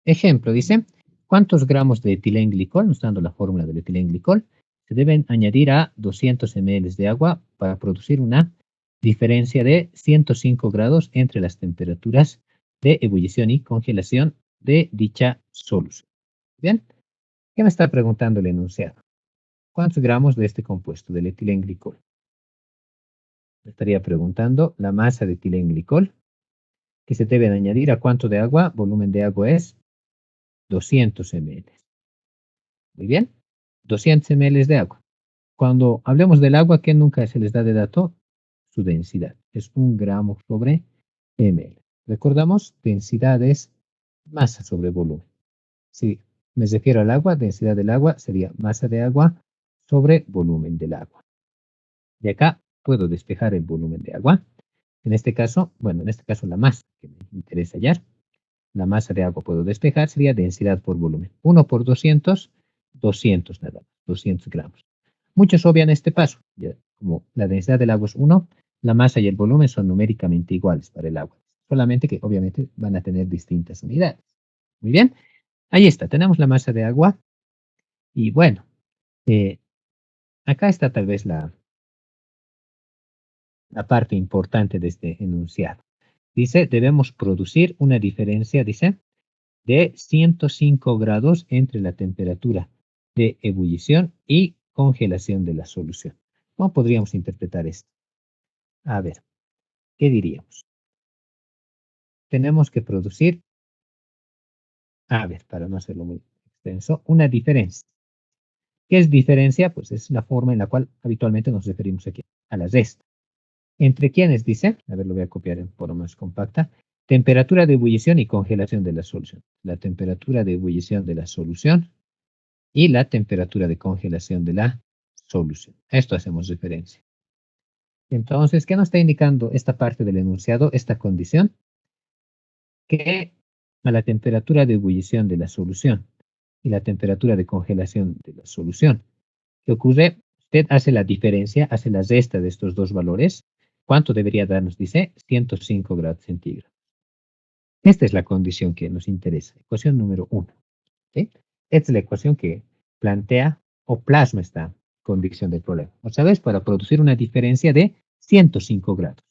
Ejemplo, dice, ¿cuántos gramos de etilenglicol, nos está dando la fórmula del etilenglicol, se deben añadir a 200 ml de agua para producir una diferencia de 105 grados entre las temperaturas de ebullición y congelación de dicha solución? Bien, ¿qué me está preguntando el enunciado? ¿Cuántos gramos de este compuesto, del etilenglicol? Me estaría preguntando la masa de etilenglicol que se debe añadir a cuánto de agua. Volumen de agua es 200 ml. Muy bien, 200 ml de agua. Cuando hablemos del agua, ¿qué nunca se les da de dato? Su densidad. Es 1 gramo sobre ml. Recordamos, densidad es masa sobre volumen. Si me refiero al agua, densidad del agua sería masa de agua sobre volumen del agua. De acá puedo despejar el volumen de agua. En este caso, la masa que me interesa hallar, la masa de agua puedo despejar, sería densidad por volumen. 1 por 200, 200 nada más, 200 gramos. Muchos obvian este paso. Ya, como la densidad del agua es 1, la masa y el volumen son numéricamente iguales para el agua. Solamente que obviamente van a tener distintas unidades. Muy bien, ahí está, tenemos la masa de agua. Y bueno, acá está tal vez la parte importante de este enunciado. Dice, debemos producir una diferencia, dice, de 105 grados entre la temperatura de ebullición y congelación de la solución. ¿Cómo podríamos interpretar esto? A ver, ¿qué diríamos? Tenemos que producir, a ver, para no hacerlo muy extenso, una diferencia. ¿Qué es diferencia? Pues es la forma en la cual habitualmente nos referimos aquí a la resta. ¿Entre quiénes dice? A ver, lo voy a copiar en forma más compacta. Temperatura de ebullición y congelación de la solución. La temperatura de ebullición de la solución y la temperatura de congelación de la solución. A esto hacemos referencia. Entonces, ¿qué nos está indicando esta parte del enunciado, esta condición? Que a la temperatura de ebullición de la solución y la temperatura de congelación de la solución, ¿qué ocurre? Usted hace la diferencia, hace la resta de estos dos valores. ¿Cuánto debería darnos? Dice 105 grados centígrados. Esta es la condición que nos interesa. Ecuación número 1. ¿Sí? Esta es la ecuación que plantea o plasma esta condición del problema. Otra vez, para producir una diferencia de 105 grados.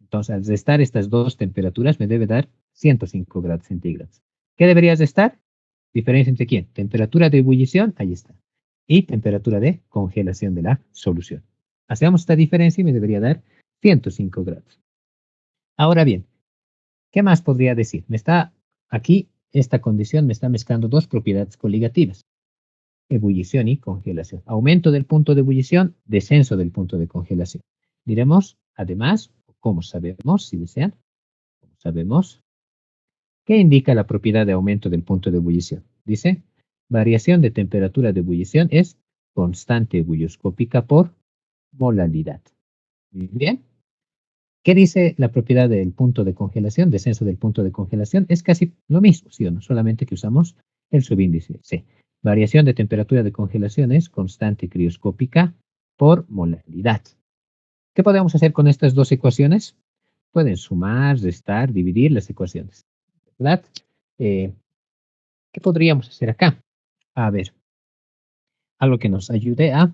Entonces, al restar estas dos temperaturas, me debe dar 105 grados centígrados. ¿Qué deberías restar? ¿Diferencia entre quién? Temperatura de ebullición, ahí está. Y temperatura de congelación de la solución. Hacemos esta diferencia y me debería dar 105 grados. Ahora bien, ¿qué más podría decir? Aquí, esta condición me está mezclando dos propiedades coligativas. Ebullición y congelación. Aumento del punto de ebullición, descenso del punto de congelación. Diremos, además, como sabemos, si desean, como sabemos, ¿qué indica la propiedad de aumento del punto de ebullición? Dice, variación de temperatura de ebullición es constante ebullioscópica por molalidad. Muy bien. ¿Qué dice la propiedad del punto de congelación? Descenso del punto de congelación es casi lo mismo, ¿sí o no? Solamente que usamos el subíndice C. Variación de temperatura de congelación es constante crioscópica por molaridad. ¿Qué podemos hacer con estas dos ecuaciones? Pueden sumar, restar, dividir las ecuaciones, ¿verdad? ¿Qué podríamos hacer acá? A ver, algo que nos ayude a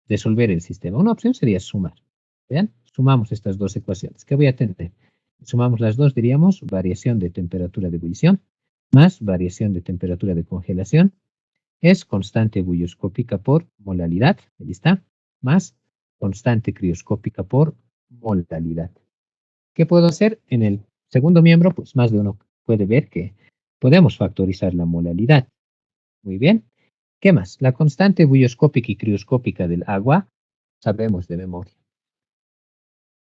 resolver el sistema. Una opción sería sumar. ¿Vean? Sumamos estas dos ecuaciones. ¿Qué voy a tener? Sumamos las dos, diríamos, variación de temperatura de ebullición más variación de temperatura de congelación es constante ebullioscópica por molalidad, ahí está, más constante crioscópica por molalidad. ¿Qué puedo hacer? En el segundo miembro, pues más de uno puede ver que podemos factorizar la molalidad. Muy bien. ¿Qué más? La constante ebullioscópica y crioscópica del agua, sabemos de memoria.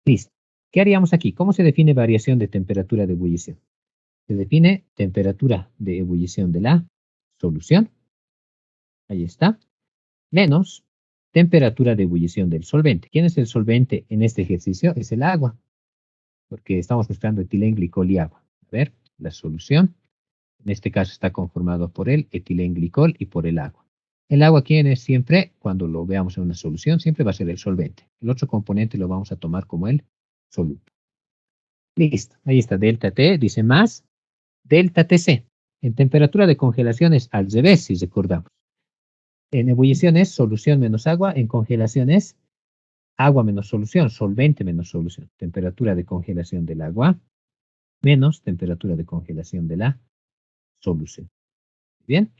Listo. ¿Qué haríamos aquí? ¿Cómo se define variación de temperatura de ebullición? Se define temperatura de ebullición de la solución. Ahí está. Menos temperatura de ebullición del solvente. ¿Quién es el solvente en este ejercicio? Es el agua. Porque estamos mezclando etilenglicol y agua. A ver, la solución. En este caso está conformado por el etilenglicol y por el agua. El agua, ¿quién es siempre? Cuando lo veamos en una solución, siempre va a ser el solvente. El otro componente lo vamos a tomar como el soluto. Listo. Ahí está delta T, dice más delta Tc. En temperatura de congelación es al revés, si recordamos. En ebullición es solución menos agua, en congelación es agua menos solución, solvente menos solución. Temperatura de congelación del agua menos temperatura de congelación de la solución. Bien,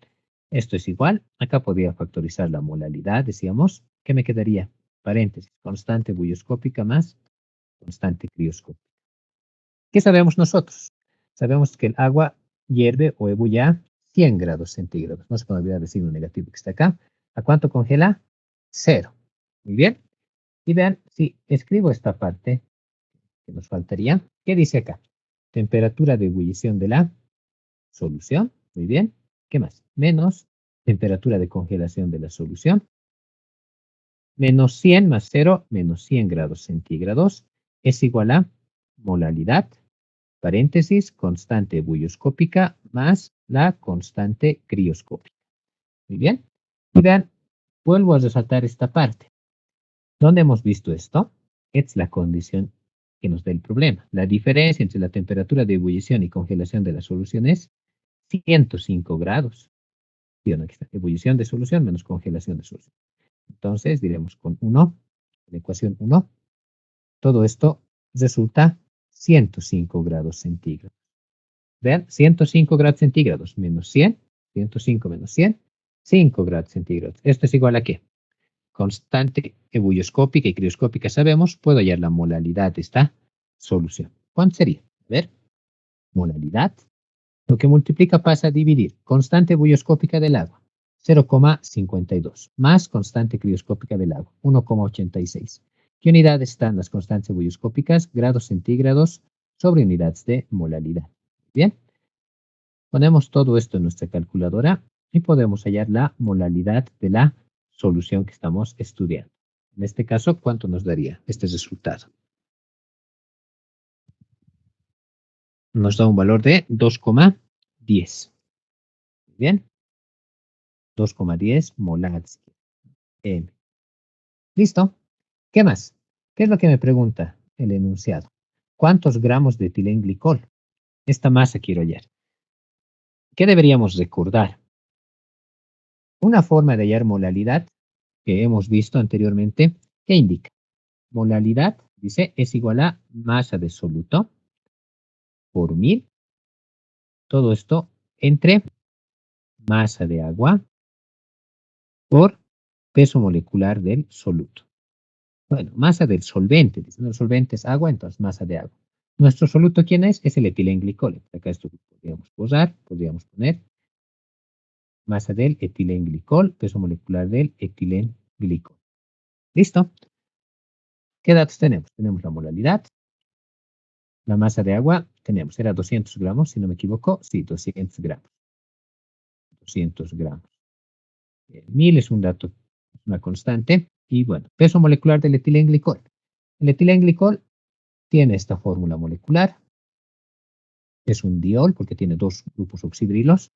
esto es igual. Acá podría factorizar la molalidad, decíamos. ¿Qué me quedaría? Paréntesis, constante bulloscópica más constante crioscópica. ¿Qué sabemos nosotros? Sabemos que el agua hierve o ebulle a 100 grados centígrados. No se puede olvidar el signo negativo que está acá. ¿A cuánto congela? 0. Muy bien. Y vean, si escribo esta parte que nos faltaría, ¿qué dice acá? Temperatura de ebullición de la solución. Muy bien. ¿Qué más? Menos temperatura de congelación de la solución. Menos 100 más 0, menos 100 grados centígrados, es igual a molalidad, paréntesis, constante bulloscópica más la constante crioscópica. Muy bien. Y vean, vuelvo a resaltar esta parte. ¿Dónde hemos visto esto? Es la condición que nos da el problema. La diferencia entre la temperatura de ebullición y congelación de la solución es 105 grados. ¿Sí o no? Aquí está. Ebullición de solución menos congelación de solución. Entonces diremos con 1, la ecuación 1, todo esto resulta 105 grados centígrados. Vean, 105 grados centígrados menos 100, 105 menos 100, 5 grados centígrados. ¿Esto es igual a qué? Constante ebullioscópica y crioscópica sabemos, puedo hallar la molalidad de esta solución. ¿Cuánto sería? A ver, molalidad. Lo que multiplica pasa a dividir constante ebullioscópica del agua, 0,52, más constante crioscópica del agua, 1,86. ¿Qué unidades están las constantes ebullioscópicas? Grados centígrados sobre unidades de molalidad. Bien, ponemos todo esto en nuestra calculadora y podemos hallar la molalidad de la solución que estamos estudiando. En este caso, ¿cuánto nos daría este resultado? Nos da un valor de 2,10. Bien, 2,10 molads. ¿Listo? ¿Qué más? ¿Qué es lo que me pregunta el enunciado? ¿Cuántos gramos de etilenglicol? Esta masa quiero hallar. ¿Qué deberíamos recordar? Una forma de hallar molalidad que hemos visto anteriormente, ¿qué indica? Molalidad, dice, es igual a masa de soluto por 1000. Todo esto entre masa de agua por peso molecular del soluto. Bueno, masa del solvente. El solvente es agua, entonces masa de agua. Nuestro soluto, ¿quién es? Es el etilenglicol. Acá esto podríamos posar, podríamos poner masa del etilenglicol, peso molecular del etilenglicol. ¿Listo? ¿Qué datos tenemos? Tenemos la molalidad. La masa de agua tenemos, era 200 gramos, si no me equivoco. Sí, 200 gramos. 200 gramos. 1000 es un dato, una constante. Y bueno, peso molecular del etilenglicol. El etilenglicol tiene esta fórmula molecular. Es un diol porque tiene dos grupos oxidrilos.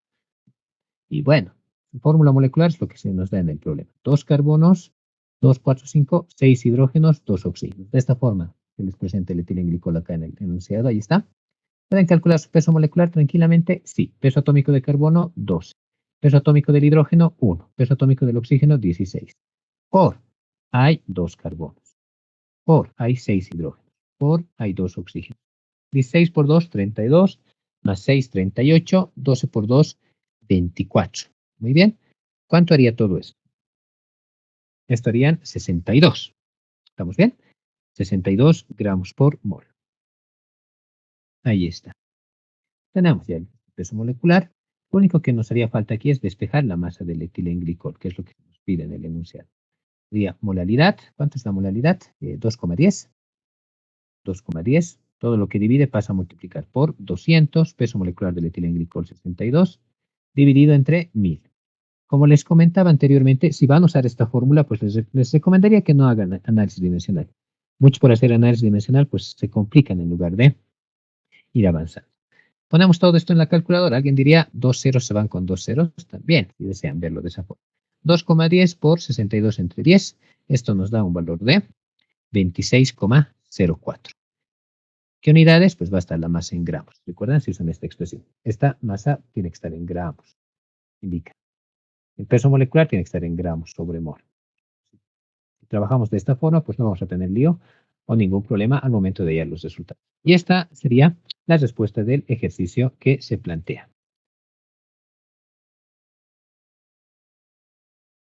Y bueno, su fórmula molecular es lo que se nos da en el problema. 2 carbonos, 2, 4, 5, 6 hidrógenos, 2 oxígenos. De esta forma se les presenta el etilenglicol acá en el enunciado. Ahí está. ¿Pueden calcular su peso molecular tranquilamente? Sí. Peso atómico de carbono, 12. Peso atómico del hidrógeno, 1. Peso atómico del oxígeno, 16. Por hay 2 carbonos. Por hay 6 hidrógenos. Por hay 2 oxígenos. 16 por 2, 32. Más 6, 38. 12 por 2, 24. Muy bien. ¿Cuánto haría todo esto? Esto harían 62. ¿Estamos bien? 62 gramos por mol. Ahí está. Tenemos ya el peso molecular. Lo único que nos haría falta aquí es despejar la masa del etilenglicol, que es lo que nos pide en el enunciado. Sería molalidad. ¿Cuánto es la molalidad? 2,10. 2,10. Todo lo que divide pasa a multiplicar por 200. Peso molecular del etilenglicol 62. Dividido entre 1000. Como les comentaba anteriormente, si van a usar esta fórmula, pues les recomendaría que no hagan análisis dimensional. Mucho por hacer análisis dimensional, pues se complican en lugar de ir avanzando. Ponemos todo esto en la calculadora. Alguien diría, 2 ceros se van con 2 ceros. También, si desean verlo de esa forma. 2,10 por 62 entre 10. Esto nos da un valor de 26,04. ¿Qué unidades? Pues va a estar la masa en gramos. ¿Recuerdan? Si usan esta expresión. Esta masa tiene que estar en gramos. Indica. El peso molecular tiene que estar en gramos sobre mol. Si trabajamos de esta forma, pues no vamos a tener lío o ningún problema al momento de hallar los resultados. Y esta sería la respuesta del ejercicio que se plantea.